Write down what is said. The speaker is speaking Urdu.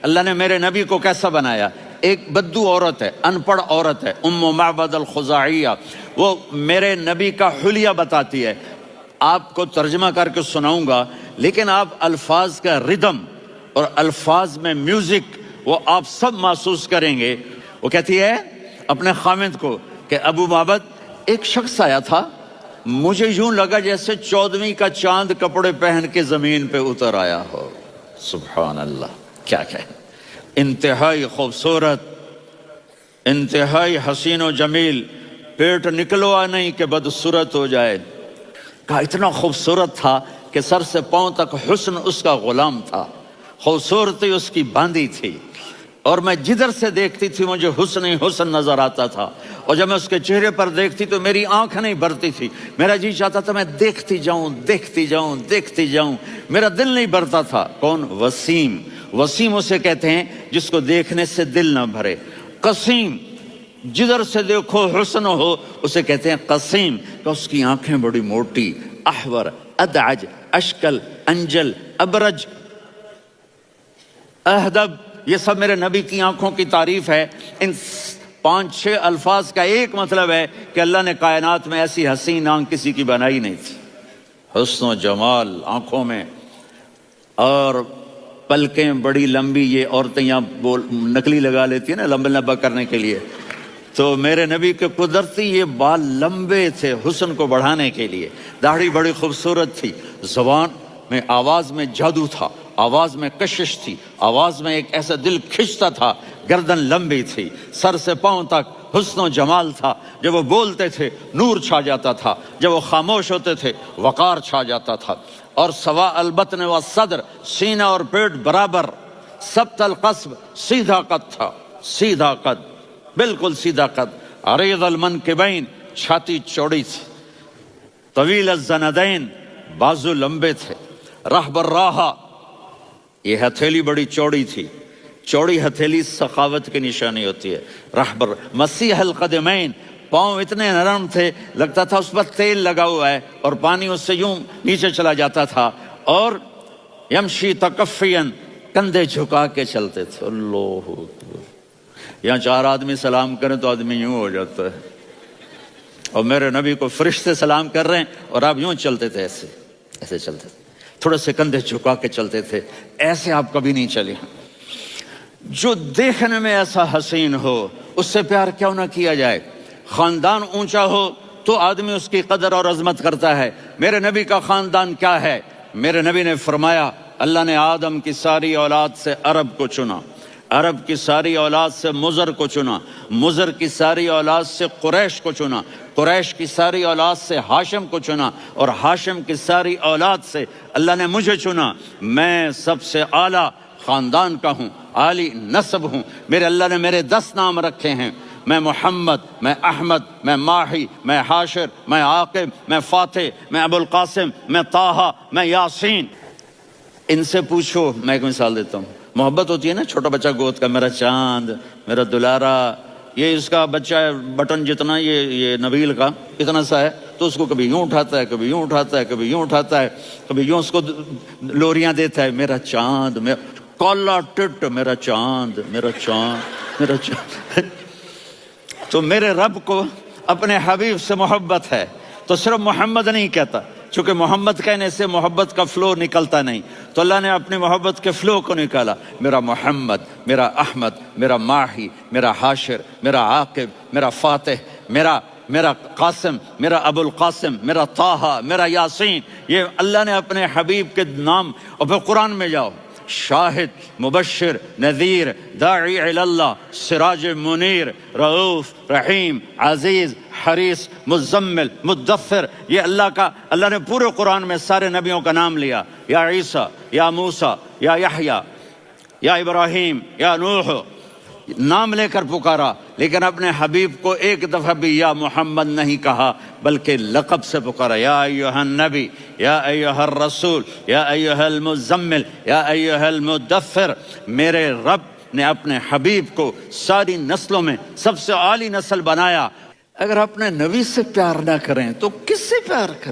اللہ نے میرے نبی کو کیسا بنایا؟ ایک بدو عورت ہے، ان پڑھ عورت ہے، ام معبد الخزاعیہ، وہ میرے نبی کا حلیہ بتاتی ہے۔ آپ کو ترجمہ کر کے سناؤں گا، لیکن آپ الفاظ کا ردم اور الفاظ میں میوزک وہ آپ سب محسوس کریں گے۔ وہ کہتی ہے اپنے خامد کو کہ ابو معبد، ایک شخص آیا تھا، مجھے یوں لگا جیسے 14ویں کا چاند کپڑے پہن کے زمین پہ اتر آیا ہو۔ سبحان اللہ، کیا کہیں، انتہائی خوبصورت، انتہائی حسین و جمیل، پیٹ نکلوا نہیں کہ بدصورت ہو جائے۔ کہا اتنا خوبصورت تھا کہ سر سے پاؤں تک حسن اس کا غلام تھا، خوبصورتی اس کی باندھی تھی، اور میں جدھر سے دیکھتی تھی مجھے حسن ہی حسن نظر آتا تھا، اور جب میں اس کے چہرے پر دیکھتی تو میری آنکھ نہیں بھرتی تھی، میرا جی چاہتا تھا میں دیکھتی جاؤں دیکھتی جاؤں دیکھتی جاؤں، میرا دل نہیں بھرتا تھا۔ کون؟ وسیم۔ وسیم اسے کہتے ہیں جس کو دیکھنے سے دل نہ بھرے۔ قسیم، جدھر سے دیکھو حسن ہو، اسے کہتے ہیں قسیم، کہ اس کی آنکھیں بڑی موٹی، احور، ادعج، اشکل، انجل، ابرج، اہدب، یہ سب میرے نبی کی آنکھوں کی تعریف ہے۔ ان 5-6 الفاظ کا ایک مطلب ہے کہ اللہ نے کائنات میں ایسی حسین آنکھ کسی کی بنائی نہیں تھی۔ حسن و جمال آنکھوں میں، اور پلکیں بڑی لمبی، یہ عورتیں یہاں نکلی لگا لیتی ہیں نا لمبا لمبا کرنے کے لیے، تو میرے نبی کے قدرتی یہ بال لمبے تھے حسن کو بڑھانے کے لیے۔ داڑھی بڑی خوبصورت تھی، زبان میں، آواز میں جادو تھا، آواز میں کشش تھی، آواز میں ایک ایسا دل کھنچتا تھا، گردن لمبی تھی، سر سے پاؤں تک حسن و جمال تھا۔ جب وہ بولتے تھے نور چھا جاتا تھا، جب وہ خاموش ہوتے تھے وقار چھا جاتا تھا۔ اور سوا البطن و صدر، سینہ اور پیٹ برابر، سبت القصب، سیدھا قد تھا، سیدھا قد، بالکل سیدھا قد۔ عریض المنکبین، چھاتی چوڑی تھی، طویل الزندین، بازو لمبے تھے، رحب الراحہ، یہ ہتھیلی بڑی چوڑی تھی، چوڑی ہتھیلی سخاوت کی نشانی ہوتی ہے۔ رحب مسیح القدمین، پاؤں اتنے نرم تھے لگتا تھا اس پر تیل لگا ہوا ہے، اور پانی اس سے یوں نیچے چلا جاتا تھا۔ اور یمشی تکفین، کندھے جھکا کے چلتے تھے۔ اللہ اکبر، یہاں 4 آدمی سلام کریں تو آدمی یوں ہو جاتا ہے، اور میرے نبی کو فرشتے سلام کر رہے ہیں اور آپ یوں چلتے تھے، ایسے ایسے چلتے تھے، تھوڑے سے کندھے جھکا کے چلتے تھے، ایسے آپ کبھی نہیں چلے۔ جو دیکھنے میں ایسا حسین ہو اس سے پیار کیوں نہ کیا جائے؟ خاندان اونچا ہو تو آدمی اس کی قدر اور عظمت کرتا ہے۔ میرے نبی کا خاندان کیا ہے؟ میرے نبی نے فرمایا اللہ نے آدم کی ساری اولاد سے عرب کو چنا، عرب کی ساری اولاد سے مضر کو چنا، مضر کی ساری اولاد سے قریش کو چنا، قریش کی ساری اولاد سے ہاشم کو چنا، اور ہاشم کی ساری اولاد سے اللہ نے مجھے چنا۔ میں سب سے اعلیٰ خاندان کا ہوں، عالی نسب ہوں۔ میرے اللہ نے میرے 10 نام رکھے ہیں، میں محمد، میں احمد، میں ماہی، میں حاشر، میں عاقب، میں فاتح، میں ابو القاسم، میں طٰہٰ، میں یاسین۔ ان سے پوچھو، میں ایک مثال دیتا ہوں، محبت ہوتی ہے نا، چھوٹا بچہ گود کا، میرا چاند، میرا دلارا، یہ اس کا بچہ بٹن جتنا، یہ نبیل کا اتنا سا ہے، تو اس کو کبھی یوں اٹھاتا ہے، کبھی یوں اٹھاتا ہے، کبھی یوں اٹھاتا ہے، کبھی یوں اس کو لوریاں دیتا ہے، میرا چاند، کالا ٹٹ، میرا چاند، میرا چاند، میرا چاند۔ تو میرے رب کو اپنے حبیب سے محبت ہے، تو صرف محمد نہیں کہتا، چونکہ محمد کہنے سے محبت کا فلو نکلتا نہیں، تو اللہ نے اپنی محبت کے فلو کو نکالا۔ میرا محمد، میرا احمد، میرا ماہی، میرا حاشر، میرا عاقب، میرا فاتح، میرا قاسم، میرا ابو القاسم، میرا طٰہٰ، میرا یاسین، یہ اللہ نے اپنے حبیب کے نام۔ اور پھر قرآن میں جاؤ، شاہد، مبشر، نذیر، داعی الی اللہ، سراج منیر، رؤوف، رحیم، عزیز، حریص، مزمل، مدثر، یہ اللہ نے پورے قرآن میں سارے نبیوں کا نام لیا۔ یا عیسیٰ، یا موسیٰ، یا یحییٰ، یا ابراہیم، یا نوح، نام لے کر پکارا، لیکن اپنے حبیب کو ایک دفعہ بھی یا محمد نہیں کہا، بلکہ لقب سے پکارا، یا ایھا النبی، یا ایھا الرسول، یا ایھا المزمل، یا ایھا المدثر۔ میرے رب نے اپنے حبیب کو ساری نسلوں میں سب سے عالی نسل بنایا۔ اگر اپنے نبی سے پیار نہ کریں تو کس سے پیار کریں؟